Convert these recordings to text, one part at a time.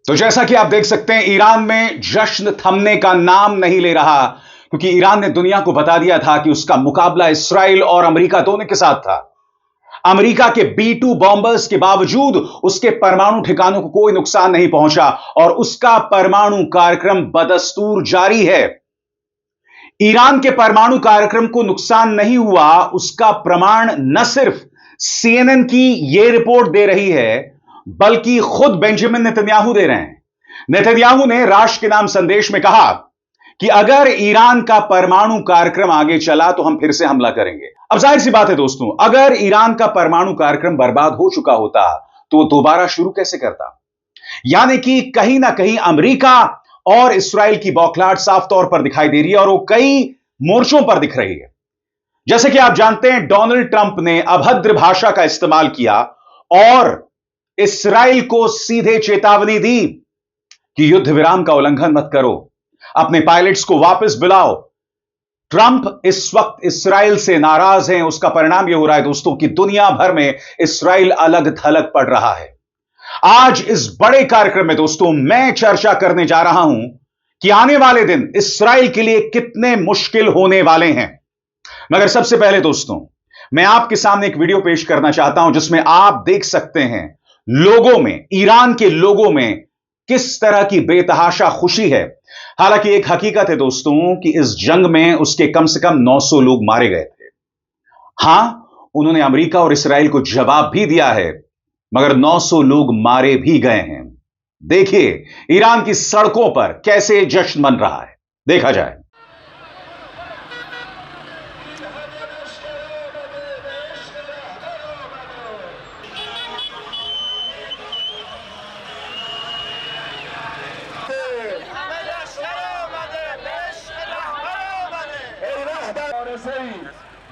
तो जैसा कि आप देख सकते हैं, ईरान में जश्न थमने का नाम नहीं ले रहा, क्योंकि ईरान ने दुनिया को बता दिया था कि उसका मुकाबला इसराइल और अमेरिका दोनों के साथ था। अमेरिका के B-2 बॉम्बर्स के बावजूद उसके परमाणु ठिकानों को कोई नुकसान नहीं पहुंचा और उसका परमाणु कार्यक्रम बदस्तूर जारी है। ईरान के परमाणु कार्यक्रम को नुकसान नहीं हुआ, उसका प्रमाण न सिर्फ CNN की यह रिपोर्ट दे रही है, बल्कि खुद बेंजामिन नेतन्याहू दे रहे हैं। नेतन्याहू ने राष्ट्र के नाम संदेश में कहा कि अगर ईरान का परमाणु कार्यक्रम आगे चला तो हम फिर से हमला करेंगे। अब जाहिर सी बात है दोस्तों, अगर ईरान का परमाणु कार्यक्रम बर्बाद हो चुका होता तो दोबारा शुरू कैसे करता? यानी कि कहीं ना कहीं अमेरिका और इसराइल की बौखलाहट साफ तौर पर दिखाई दे रही है और वो कई मोर्चों पर दिख रही है। जैसे कि आप जानते हैं, डोनाल्ड ट्रंप ने अभद्र भाषा का इस्तेमाल किया और इसराइल को सीधे चेतावनी दी कि युद्ध विराम का उल्लंघन मत करो, अपने पायलट्स को वापस बुलाओ। ट्रंप इस वक्त इसराइल से नाराज हैं। उसका परिणाम यह हो रहा है दोस्तों कि दुनिया भर में इसराइल अलग थलग पड़ रहा है। आज इस बड़े कार्यक्रम में दोस्तों मैं चर्चा करने जा रहा हूं कि आने वाले दिन इसराइल के लिए कितने मुश्किल होने वाले हैं। मगर सबसे पहले दोस्तों, मैं आपके सामने एक वीडियो पेश करना चाहता हूं जिसमें आप देख सकते हैं लोगों में, ईरान के लोगों में किस तरह की बेतहाशा खुशी है। हालांकि एक हकीकत है दोस्तों कि इस जंग में उसके कम से कम 900 लोग मारे गए थे। हां, उन्होंने अमेरिका और इसराइल को जवाब भी दिया है, मगर 900 लोग मारे भी गए हैं। देखिए ईरान की सड़कों पर कैसे जश्न मन रहा है, देखा जाए।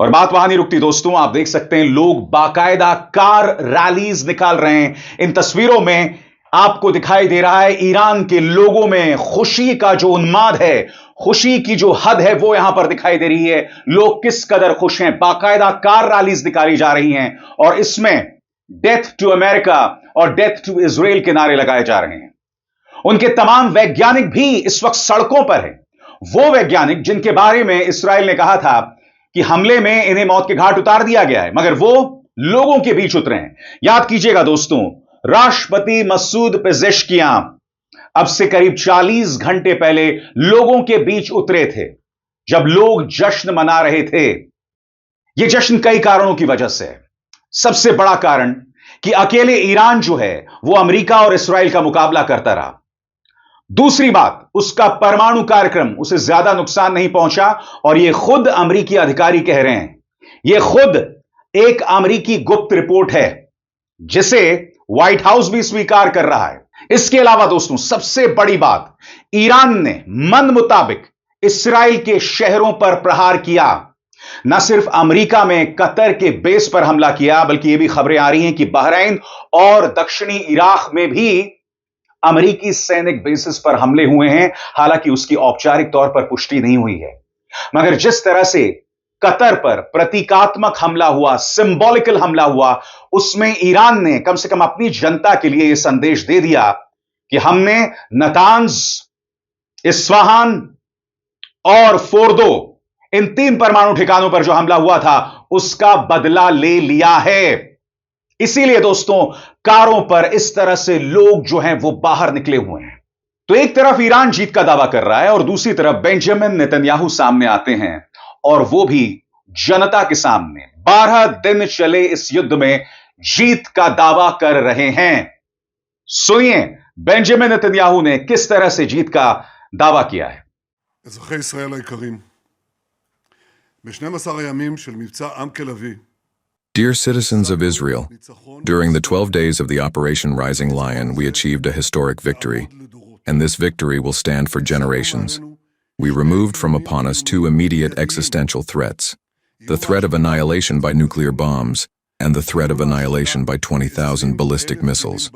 और बात वहां नहीं रुकती दोस्तों, आप देख सकते हैं लोग बाकायदा कार रैलीज निकाल रहे हैं। इन तस्वीरों में आपको दिखाई दे रहा है ईरान के लोगों में खुशी का जो उन्माद है, खुशी की जो हद है वो यहां पर दिखाई दे रही है। लोग किस कदर खुश हैं, बाकायदा कार रैलीज निकाली जा रही हैं और इसमें डेथ टू अमेरिका और डेथ टू इजराइल के नारे लगाए जा रहे हैं। उनके तमाम वैज्ञानिक भी इस वक्त सड़कों पर हैं, वो वैज्ञानिक जिनके बारे में इसराइल ने कहा था कि हमले में इन्हें मौत के घाट उतार दिया गया है, मगर वो लोगों के बीच उतरे हैं। याद कीजिएगा दोस्तों, राष्ट्रपति मसूद पेजेश्कियां अब से करीब 40 घंटे पहले लोगों के बीच उतरे थे, जब लोग जश्न मना रहे थे। यह जश्न कई कारणों की वजह से है। सबसे बड़ा कारण कि अकेले ईरान जो है वो अमेरिका और इसराइल का मुकाबला करता रहा। दूसरी बात, उसका परमाणु कार्यक्रम उसे ज्यादा नुकसान नहीं पहुंचा और यह खुद अमेरिकी अधिकारी कह रहे हैं। यह खुद एक अमेरिकी गुप्त रिपोर्ट है जिसे व्हाइट हाउस भी स्वीकार कर रहा है। इसके अलावा दोस्तों सबसे बड़ी बात, ईरान ने मन मुताबिक इसराइल के शहरों पर प्रहार किया। न सिर्फ अमेरिका में कतर के बेस पर हमला किया, बल्कि यह भी खबरें आ रही हैं कि बहरीन और दक्षिणी इराक में भी अमेरिकी सैनिक बेसिस पर हमले हुए हैं। हालांकि उसकी औपचारिक तौर पर पुष्टि नहीं हुई है, मगर जिस तरह से कतर पर प्रतीकात्मक हमला हुआ, सिंबॉलिकल हमला हुआ, उसमें ईरान ने कम से कम अपनी जनता के लिए यह संदेश दे दिया कि हमने नतांज, इस्फहान और फोर्दो, इन 3 परमाणु ठिकानों पर जो हमला हुआ था उसका बदला ले लिया है। इसीलिए दोस्तों कारों पर इस तरह से लोग जो हैं वो बाहर निकले हुए हैं। तो एक तरफ ईरान जीत का दावा कर रहा है और दूसरी तरफ बेंजामिन नेतन्याहू सामने आते हैं और वो भी जनता के सामने 12 दिन चले इस युद्ध में जीत का दावा कर रहे हैं। सुनिए बेंजामिन नेतन्याहू ने किस तरह से जीत का दावा किया है। אזרחי ישראל היקרים, ב-12 הימים של מבצע עם כלבי, Dear citizens of Israel, during the 12 days of the Operation Rising Lion, we achieved a historic victory, and this victory will stand for generations. we removed from upon us two immediate existential threats: the threat of annihilation by nuclear bombs and the threat of annihilation by 20,000 ballistic missiles.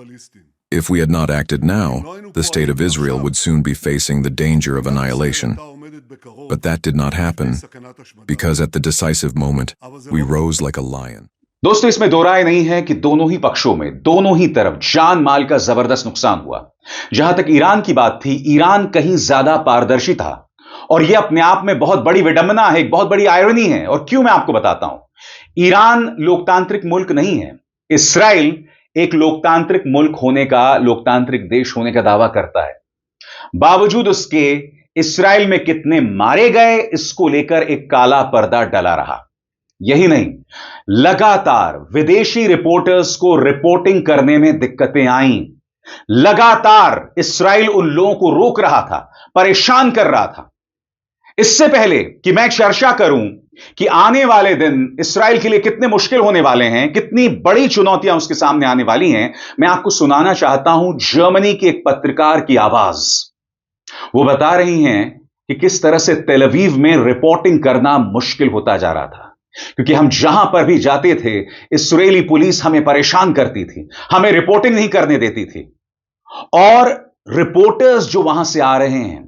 If we had not acted now, the state of Israel would soon be facing the danger of annihilation. But that did not happen, because at the decisive moment, we rose like a lion. दोस्तों, इसमें दो राय नहीं है कि दोनों ही पक्षों में, दोनों ही तरफ जान माल का जबरदस्त नुकसान हुआ। जहां तक ईरान की बात थी, ईरान कहीं ज्यादा पारदर्शी था, और यह अपने आप में बहुत बड़ी विडंबना है, एक बहुत बड़ी आयरनी है। और क्यों, मैं आपको बताता हूं। ईरान लोकतांत्रिक मुल्क नहीं है। इस्राइल एक लोकतांत्रिक मुल्क होने का, लोकतांत्रिक देश होने का दावा करता है। बावजूद उसके इस्राइल में कितने मारे गए, इसको लेकर एक काला पर्दा डला रहा। यही नहीं, लगातार विदेशी रिपोर्टर्स को रिपोर्टिंग करने में दिक्कतें आईं। लगातार इस्राइल उन लोगों को रोक रहा था, परेशान कर रहा था। इससे पहले कि मैं चर्चा करूं कि आने वाले दिन इस्राइल के लिए कितने मुश्किल होने वाले हैं, कितनी बड़ी चुनौतियां उसके सामने आने वाली हैं, मैं आपको सुनाना चाहता हूं जर्मनी के एक पत्रकार की आवाज। वो बता रही हैं कि किस तरह से तेल अवीव में रिपोर्टिंग करना मुश्किल होता जा रहा था, क्योंकि हम जहां पर भी जाते थे, इस्राएली पुलिस हमें परेशान करती थी, हमें रिपोर्टिंग नहीं करने देती थी। और रिपोर्टर्स जो वहां से आ रहे हैं,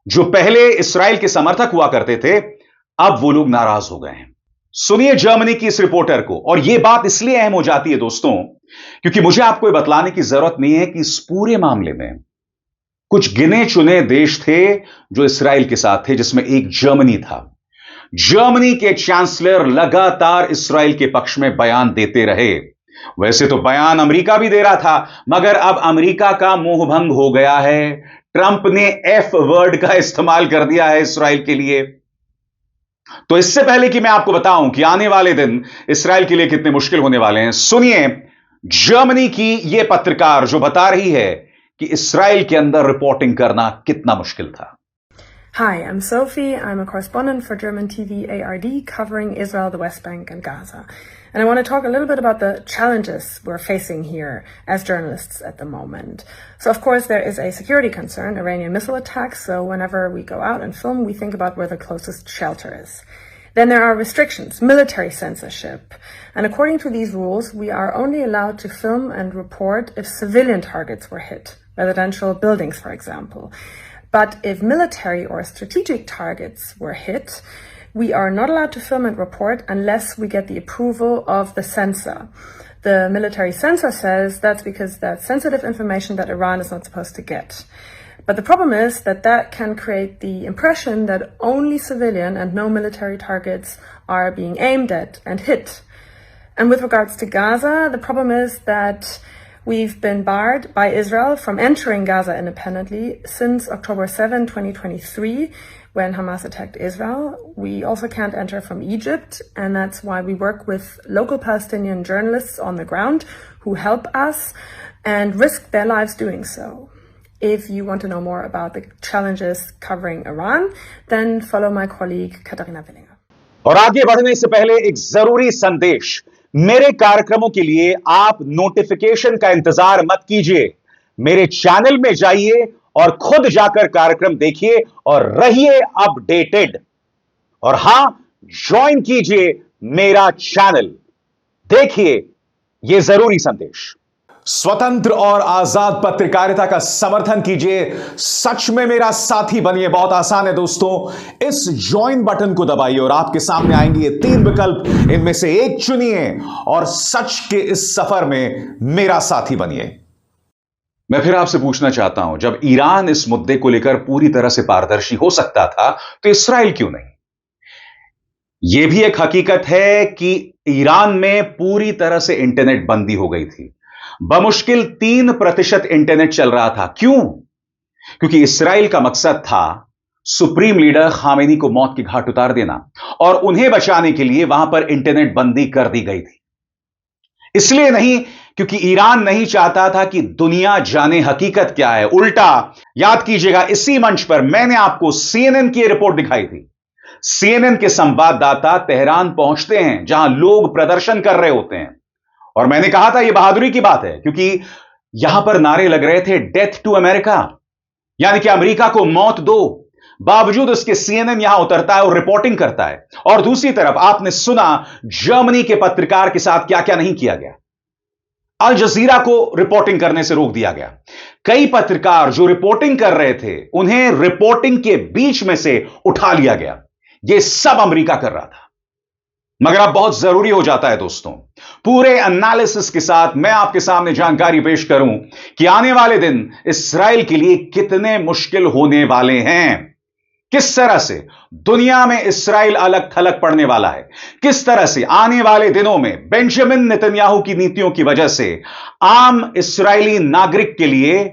जो पहले इस्राएल के समर्थक हुआ करते थे, अब वो लोग नाराज हो गए हैं। सुनिए जर्मनी की इस रिपोर्टर को। और यह बात इसलिए अहम हो जाती है दोस्तों, क्योंकि मुझे आपको यह बतलाने की जरूरत नहीं है कि इस पूरे मामले में कुछ गिने चुने देश थे जो इस्राएल के साथ थे, जिसमें एक जर्मनी था। जर्मनी के चांसलर लगातार इस्राएल के पक्ष में बयान देते रहे। वैसे तो बयान अमेरिका भी दे रहा था, मगर अब अमेरिका का मोहभंग हो गया है। ट्रंप ने एफ वर्ड का इस्तेमाल कर दिया है इस्राएल के लिए। तो इससे पहले कि मैं आपको बताऊं कि आने वाले दिन इस्राएल के लिए कितने मुश्किल होने वाले हैं, सुनिए जर्मनी की यह पत्रकार जो बता रही है कि इस्राएल के अंदर रिपोर्टिंग करना कितना मुश्किल था। Hi, I'm Sophie. I'm a correspondent for German TV ARD covering Israel, the West Bank, and Gaza. And I want to talk a little bit about the challenges we're facing here as journalists at the moment. So, of course, there is a security concern, Iranian missile attacks. So whenever we go out and film, we think about where the closest shelter is. Then there are restrictions, military censorship. And according to these rules, we are only allowed to film and report if civilian targets were hit, residential buildings, for example. But if military or strategic targets were hit, we are not allowed to film and report unless we get the approval of the censor. The military censor says that's because that's sensitive information that Iran is not supposed to get. But the problem is that that can create the impression that only civilian and no military targets are being aimed at and hit. And with regards to Gaza, the problem is that we've been barred by Israel from entering Gaza independently since October 7, 2023, when Hamas attacked Israel. We also can't enter from Egypt, and that's why we work with local Palestinian journalists on the ground who help us and risk their lives doing so. If you want to know more about the challenges covering Iran, then follow my colleague Katharina Willinger. और आगे बढ़ने से पहले एक जरूरी संदेश। मेरे कार्यक्रमों के लिए आप नोटिफिकेशन का इंतजार मत कीजिए। मेरे चैनल में जाइए और खुद जाकर कार्यक्रम देखिए और रहिए अपडेटेड। और हां, ज्वाइन कीजिए मेरा चैनल। देखिए यह जरूरी संदेश। स्वतंत्र और आजाद पत्रकारिता का समर्थन कीजिए। सच में मेरा साथी बनिए। बहुत आसान है दोस्तों, इस ज्वाइन बटन को दबाइए और आपके सामने आएंगे ये 3 विकल्प। इनमें से एक चुनिए और सच के इस सफर में मेरा साथी बनिए। मैं फिर आपसे पूछना चाहता हूं, जब ईरान इस मुद्दे को लेकर पूरी तरह से पारदर्शी हो सकता था, तो इस्राइल क्यों नहीं? यह भी एक हकीकत है कि ईरान में पूरी तरह से इंटरनेट बंदी हो गई थी। बमुश्किल 3% इंटरनेट चल रहा था। क्यों? क्योंकि इस्राइल का मकसद था सुप्रीम लीडर खामेनी को मौत की घाट उतार देना, और उन्हें बचाने के लिए वहां पर इंटरनेट बंदी कर दी गई थी। इसलिए नहीं क्योंकि ईरान नहीं चाहता था कि दुनिया जाने हकीकत क्या है। उल्टा, याद कीजिएगा, इसी मंच पर मैंने आपको CNN की रिपोर्ट दिखाई थी। CNN के संवाददाता तेहरान पहुंचते हैं जहां लोग प्रदर्शन कर रहे होते हैं, और मैंने कहा था यह बहादुरी की बात है, क्योंकि यहां पर नारे लग रहे थे डेथ टू अमेरिका, यानी कि अमेरिका को मौत दो। बावजूद उसके CNN यहां उतरता है और रिपोर्टिंग करता है। और दूसरी तरफ आपने सुना जर्मनी के पत्रकार के साथ क्या क्या नहीं किया गया। अल जजीरा को रिपोर्टिंग करने से रोक दिया गया। कई पत्रकार जो रिपोर्टिंग कर रहे थे उन्हें रिपोर्टिंग के बीच में से उठा लिया गया। यह सब अमेरिका कर रहा था। मगर अब बहुत जरूरी हो जाता है दोस्तों, पूरे एनालिसिस के साथ मैं आपके सामने जानकारी पेश करूं कि आने वाले दिन इस्राएल के लिए कितने मुश्किल होने वाले हैं। किस तरह से दुनिया में इस्राएल अलग थलग पड़ने वाला है, किस तरह से आने वाले दिनों में बेंजामिन नेतन्याहू की नीतियों की वजह से आम इस्राएली नागरिक के लिए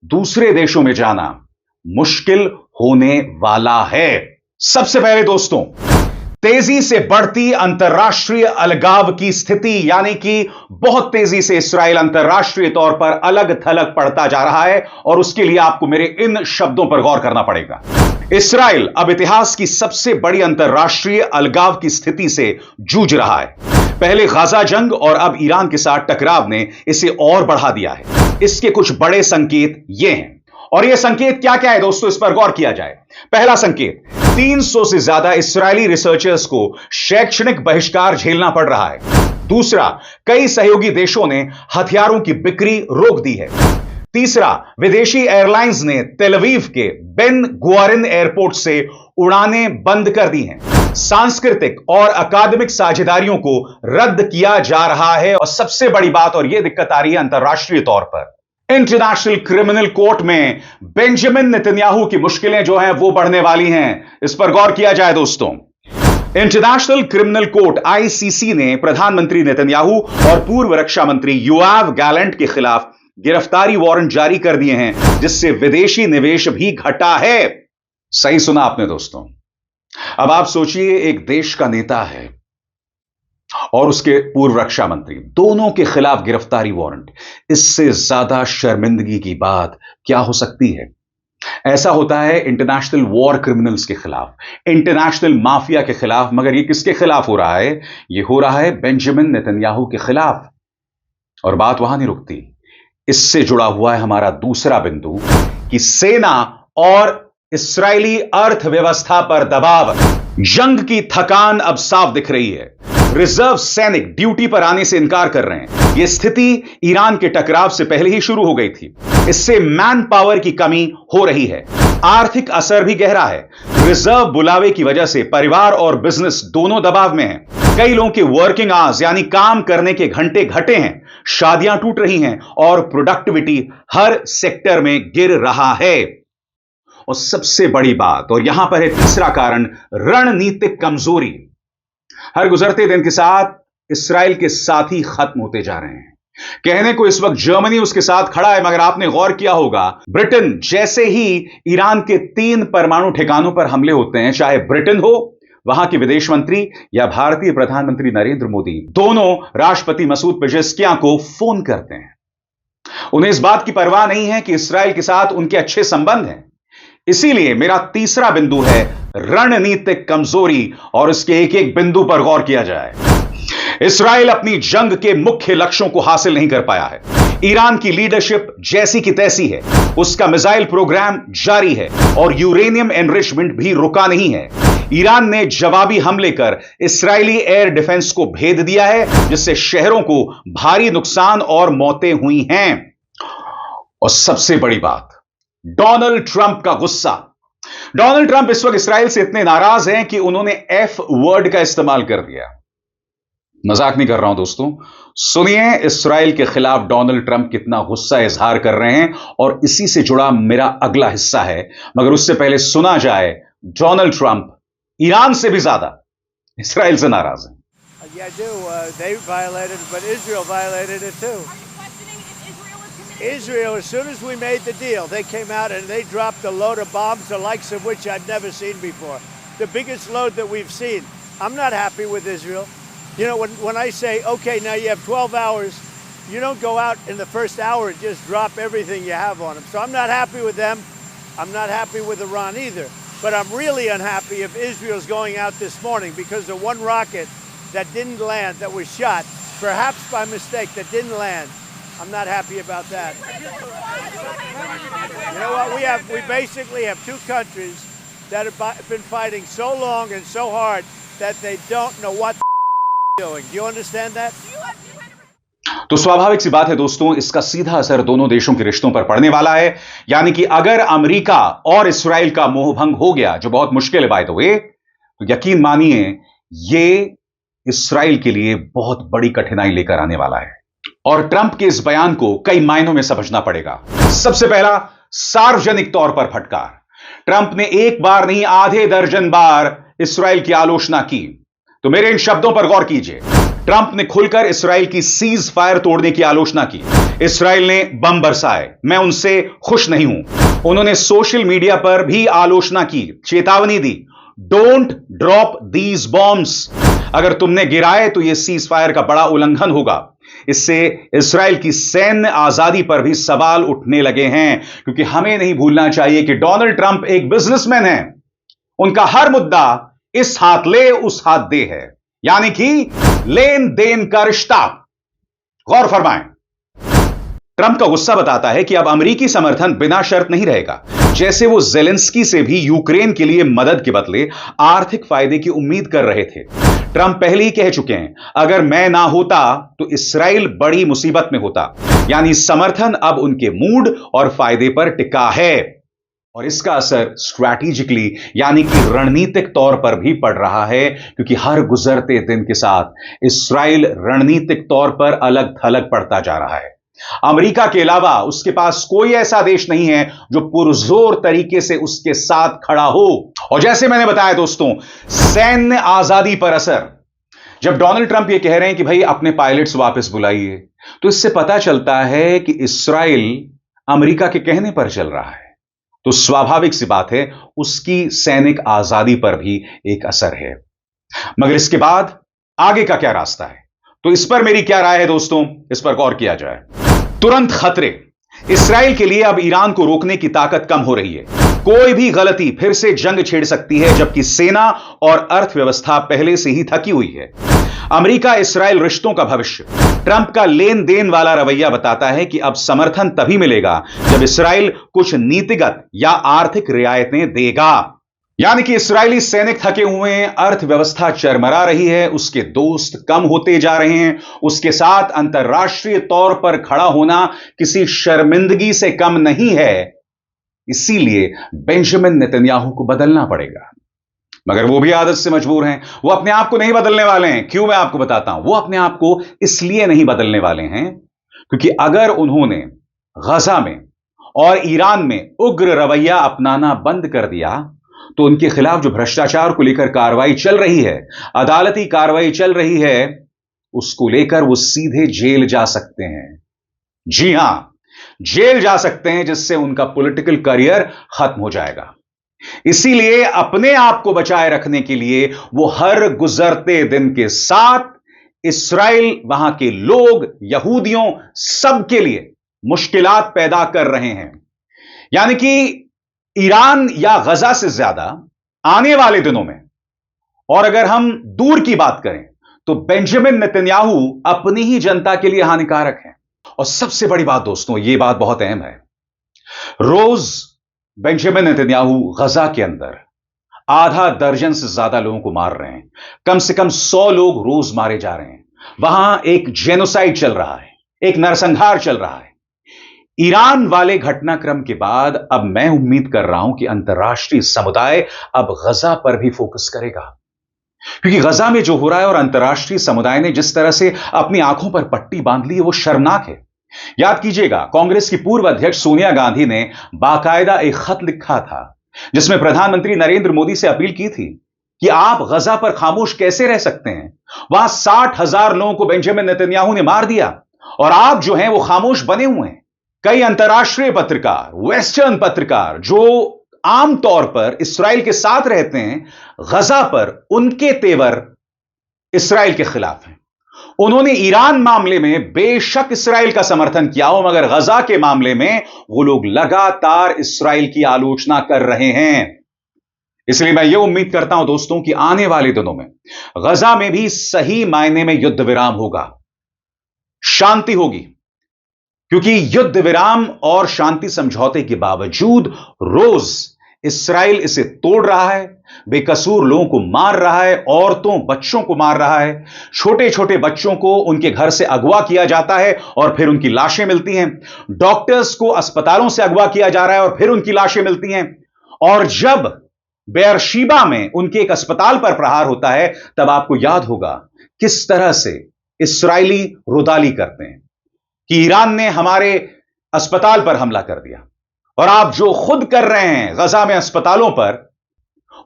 दूसरे देशों में जाना मुश्किल होने वाला है। सबसे पहले दोस्तों, तेजी से बढ़ती अंतर्राष्ट्रीय अलगाव की स्थिति, यानी कि बहुत तेजी से इस्राएल अंतर्राष्ट्रीय तौर पर अलग थलग पड़ता जा रहा है और उसके लिए आपको मेरे इन शब्दों पर गौर करना पड़ेगा। इस्राएल अब इतिहास की सबसे बड़ी अंतर्राष्ट्रीय अलगाव की स्थिति से जूझ रहा है। पहले गाजा जंग और अब ईरान के साथ टकराव ने इसे और बढ़ा दिया है। इसके कुछ बड़े संकेत ये हैं, और ये संकेत क्या क्या है दोस्तों, इस पर गौर किया जाए। पहला संकेत, 300 से ज्यादा इस्राएली रिसर्चर्स को शैक्षणिक बहिष्कार झेलना पड़ रहा है। दूसरा, कई सहयोगी देशों ने हथियारों की बिक्री रोक दी है। तीसरा, विदेशी एयरलाइंस ने तेल अवीव के बेन गुआरिन एयरपोर्ट से उड़ानें बंद कर दी हैं। सांस्कृतिक और अकादमिक साझेदारियों को रद्द किया जा रहा है। और सबसे बड़ी बात, और यह दिक्कत आ रही है अंतर्राष्ट्रीय तौर पर, इंटरनेशनल क्रिमिनल कोर्ट में बेंजामिन नेतन्याहू की मुश्किलें जो हैं वो बढ़ने वाली हैं। इस पर गौर किया जाए दोस्तों। इंटरनेशनल क्रिमिनल कोर्ट ICC ने प्रधानमंत्री नेतन्याहू और पूर्व रक्षा मंत्री योआव गैलेंट के खिलाफ गिरफ्तारी वारंट जारी कर दिए हैं, जिससे विदेशी निवेश भी घटा है। सही सुना आपने दोस्तों। अब आप सोचिए, एक देश का नेता है और उसके पूर्व रक्षा मंत्री, दोनों के खिलाफ गिरफ्तारी वारंट। इससे ज्यादा शर्मिंदगी की बात क्या हो सकती है। ऐसा होता है इंटरनेशनल वॉर क्रिमिनल्स के खिलाफ, इंटरनेशनल माफिया के खिलाफ। मगर यह किसके खिलाफ हो रहा है? यह हो रहा है बेंजामिन नेतन्याहू के खिलाफ। और बात वहां नहीं रुकती, इससे जुड़ा हुआ है हमारा दूसरा बिंदु कि सेना और इस्राएली अर्थव्यवस्था पर दबाव। जंग की थकान अब साफ दिख रही है। रिजर्व सैनिक ड्यूटी पर आने से इनकार कर रहे हैं। यह स्थिति ईरान के टकराव से पहले ही शुरू हो गई थी। इससे मैन पावर की कमी हो रही है। आर्थिक असर भी गहरा है। रिजर्व बुलावे की वजह से परिवार और बिजनेस दोनों दबाव में हैं। कई लोगों के वर्किंग आवर्स यानी काम करने के घंटे घटे हैं, शादियां टूट रही हैं और प्रोडक्टिविटी हर सेक्टर में गिर रहा है। और सबसे बड़ी बात, और यहां पर है तीसरा कारण, रणनीतिक कमजोरी। हर गुजरते दिन के साथ इस्राएल के साथी खत्म होते जा रहे हैं। कहने को इस वक्त जर्मनी उसके साथ खड़ा है, मगर आपने गौर किया होगा, ब्रिटेन जैसे ही ईरान के 3 परमाणु ठिकानों पर हमले होते हैं, चाहे ब्रिटेन हो, वहां के विदेश मंत्री या भारतीय प्रधानमंत्री नरेंद्र मोदी, दोनों राष्ट्रपति मसूद पेजेस्कियां को फोन करते हैं। उन्हें इस बात की परवाह नहीं है कि इस्राएल के साथ उनके अच्छे संबंध हैं। इसीलिए मेरा तीसरा बिंदु है रणनीतिक कमजोरी, और उसके एक एक बिंदु पर गौर किया जाए। इस्राएल अपनी जंग के मुख्य लक्ष्यों को हासिल नहीं कर पाया है। ईरान की लीडरशिप जैसी की तैसी है, उसका मिसाइल प्रोग्राम जारी है और यूरेनियम एनरिचमेंट भी रुका नहीं है। ईरान ने जवाबी हमले कर इस्राएली एयर डिफेंस को भेद दिया है, जिससे शहरों को भारी नुकसान और मौतें हुई हैं। और सबसे बड़ी बात, डोनाल्ड ट्रंप का गुस्सा। डोनाल्ड ट्रंप इस वक्त इस्राएल से इतने नाराज हैं कि उन्होंने F वर्ड का इस्तेमाल कर दिया। मजाक नहीं कर रहा हूं दोस्तों, सुनिए इस्राएल के खिलाफ डोनाल्ड ट्रंप कितना गुस्सा इजहार कर रहे हैं, और इसी से जुड़ा मेरा अगला हिस्सा है। मगर उससे पहले सुना जाए, डोनाल्ड ट्रंप ईरान से भी ज्यादा इस्राएल से नाराज है। Yeah, I do. They violated, but Israel violated it too. Israel, as soon as we made the deal, they came out and they dropped a load of bombs, the likes of which I've never seen before. The biggest load that we've seen. I'm not happy with Israel. You know, when I say, okay, now you have 12 hours, you don't go out in the first hour and just drop everything you have on them. So I'm not happy with them. I'm not happy with Iran either. But I'm really unhappy if Israel's going out this morning because the one rocket that didn't land, that was shot, perhaps by mistake, that didn't land. I'm not happy about that. You know what? We basically have two countries that have been fighting so long and so hard that they don't know what they're doing. Do you understand that? तो स्वाभाविक सी बात है दोस्तों, इसका सीधा असर दोनों देशों के रिश्तों पर पड़ने वाला है। यानी कि अगर अमेरिका और इस्राएल का मोहभंग हो गया, जो बहुत मुश्किल है बाय द वे, तो यकीन मानिए ये इस्राएल के लिए बहुत बड़ी कठिनाई लेकर आने वाला है। और ट्रंप के इस बयान को कई मायनों में समझना पड़ेगा। सबसे पहला, सार्वजनिक तौर पर फटकार। ट्रंप ने एक बार नहीं, आधे दर्जन बार इस्राएल की आलोचना की। तो मेरे इन शब्दों पर गौर कीजिए। ट्रंप ने खुलकर इस्राएल की सीज फायर तोड़ने की आलोचना की। इस्राएल ने बम बरसाए, मैं उनसे खुश नहीं हूं। उन्होंने सोशल मीडिया पर भी आलोचना की, चेतावनी दी, डोंट ड्रॉप दीज बॉम्ब्स। अगर तुमने गिराए तो यह सीज फायर का बड़ा उल्लंघन होगा। इससे इस्राएल की सैन्य आजादी पर भी सवाल उठने लगे हैं, क्योंकि हमें नहीं भूलना चाहिए कि डोनाल्ड ट्रंप एक बिजनेसमैन है। उनका हर मुद्दा इस हाथ ले उस हाथ दे है, यानी कि लेन देन का रिश्ता। गौर फरमाएं, ट्रंप का गुस्सा बताता है कि अब अमेरिकी समर्थन बिना शर्त नहीं रहेगा। जैसे वो जेलेंस्की से भी यूक्रेन के लिए मदद के बदले आर्थिक फायदे की उम्मीद कर रहे थे। ट्रंप पहले ही कह चुके हैं, अगर मैं ना होता तो इस्राएल बड़ी मुसीबत में होता। यानी समर्थन अब उनके मूड और फायदे पर टिका है। और इसका असर स्ट्रैटेजिकली यानी कि रणनीतिक तौर पर भी पड़ रहा है, क्योंकि हर गुजरते दिन के साथ इस्राएल रणनीतिक तौर पर अलग थलग पड़ता जा रहा है। अमेरिका के अलावा उसके पास कोई ऐसा देश नहीं है जो पुरजोर तरीके से उसके साथ खड़ा हो। और जैसे मैंने बताया दोस्तों, सैन्य आजादी पर असर। जब डोनाल्ड ट्रंप ये कह रहे हैं कि भाई अपने पायलट्स वापस बुलाइए, तो इससे पता चलता है कि इस्राएल अमेरिका के कहने पर चल रहा है। तो स्वाभाविक सी बात है, उसकी सैनिक आजादी पर भी एक असर है। मगर इसके बाद आगे का क्या रास्ता है, तो इस पर मेरी क्या राय है दोस्तों, इस पर गौर किया जाए। तुरंत खतरे। इस्राएल के लिए अब ईरान को रोकने की ताकत कम हो रही है। कोई भी गलती फिर से जंग छेड़ सकती है, जबकि सेना और अर्थव्यवस्था पहले से ही थकी हुई है। अमेरिका इस्राएल रिश्तों का भविष्य। ट्रंप का लेन देन वाला रवैया बताता है कि अब समर्थन तभी मिलेगा जब इस्राएल कुछ नीतिगत या आर्थिक रियायतें देगा। यानी कि इस्राएली सैनिक थके हुए हैं, अर्थव्यवस्था चरमरा रही है, उसके दोस्त कम होते जा रहे हैं, उसके साथ अंतर्राष्ट्रीय तौर पर खड़ा होना किसी शर्मिंदगी से कम नहीं है। इसीलिए बेंजामिन नेतन्याहू को बदलना पड़ेगा। मगर वो भी आदत से मजबूर हैं। वो अपने आप को नहीं बदलने वाले हैं। क्यों, मैं आपको बताता हूं। वो अपने आप को इसलिए नहीं बदलने वाले हैं क्योंकि अगर उन्होंने गजा में और ईरान में उग्र रवैया अपनाना बंद कर दिया तो उनके खिलाफ जो भ्रष्टाचार को लेकर कार्रवाई चल रही है, अदालती कार्रवाई चल रही है, उसको लेकर वो सीधे जेल जा सकते हैं। जी हां, जेल जा सकते हैं, जिससे उनका पॉलिटिकल करियर खत्म हो जाएगा। इसीलिए अपने आप को बचाए रखने के लिए वो हर गुजरते दिन के साथ इस्राएल, वहां के लोग, यहूदियों, सबके लिए मुश्किलात पैदा कर रहे हैं। यानी कि ईरान या गजा से ज्यादा आने वाले दिनों में, और अगर हम दूर की बात करें, तो बेंजामिन नेतन्याहू अपनी ही जनता के लिए हानिकारक हैं। और सबसे बड़ी बात दोस्तों, यह बात बहुत अहम है, रोज बेंजामिन नेतन्याहू गजा के अंदर आधा दर्जन से ज्यादा लोगों को मार रहे हैं। कम से कम 100 लोग रोज मारे जा रहे हैं। वहां एक जेनोसाइड चल रहा है, एक नरसंहार चल रहा है। ईरान वाले घटनाक्रम के बाद अब मैं उम्मीद कर रहा हूं कि अंतर्राष्ट्रीय समुदाय अब गजा पर भी फोकस करेगा, क्योंकि गजा में जो हो रहा है और अंतर्राष्ट्रीय समुदाय ने जिस तरह से अपनी आंखों पर पट्टी बांध ली है, वो शर्मनाक है। याद कीजिएगा, कांग्रेस की पूर्व अध्यक्ष सोनिया गांधी ने बाकायदा एक खत लिखा था जिसमें प्रधानमंत्री नरेंद्र मोदी से अपील की थी कि आप गजा पर खामोश कैसे रह सकते हैं। वहां 60,000 लोगों को बेंजामिन नेतन्याहू ने मार दिया और आप जो हैं वो खामोश बने हुए हैं। कई अंतर्राष्ट्रीय पत्रकार, वेस्टर्न पत्रकार जो आमतौर पर इस्राएल के साथ रहते हैं, गजा पर उनके तेवर इस्राएल के खिलाफ हैं। उन्होंने ईरान मामले में बेशक इस्राएल का समर्थन किया हो, मगर गजा के मामले में वो लोग लगातार इस्राएल की आलोचना कर रहे हैं। इसलिए मैं ये उम्मीद करता हूं दोस्तों कि आने वाले दिनों में गजा में भी सही मायने में युद्ध विराम होगा, शांति होगी, क्योंकि युद्ध विराम और शांति समझौते के बावजूद रोज इस्राएल इसे तोड़ रहा है, बेकसूर लोगों को मार रहा है, औरतों बच्चों को मार रहा है, छोटे छोटे बच्चों को उनके घर से अगवा किया जाता है और फिर उनकी लाशें मिलती हैं। डॉक्टर्स को अस्पतालों से अगवा किया जा रहा है और फिर उनकी लाशें मिलती हैं। और जब बेयरशीबा में उनके एक अस्पताल पर प्रहार होता है, तब आपको याद होगा किस तरह से इस्राएली रुदाली करते हैं कि ईरान ने हमारे अस्पताल पर हमला कर दिया, और आप जो खुद कर रहे हैं गजा में अस्पतालों पर,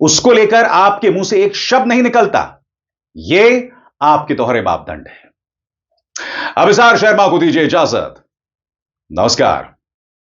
उसको लेकर आपके मुंह से एक शब्द नहीं निकलता। यह आपके दोहरे मापदंड है। अब इज़हार शर्मा को दीजिए इजाजत। नमस्कार।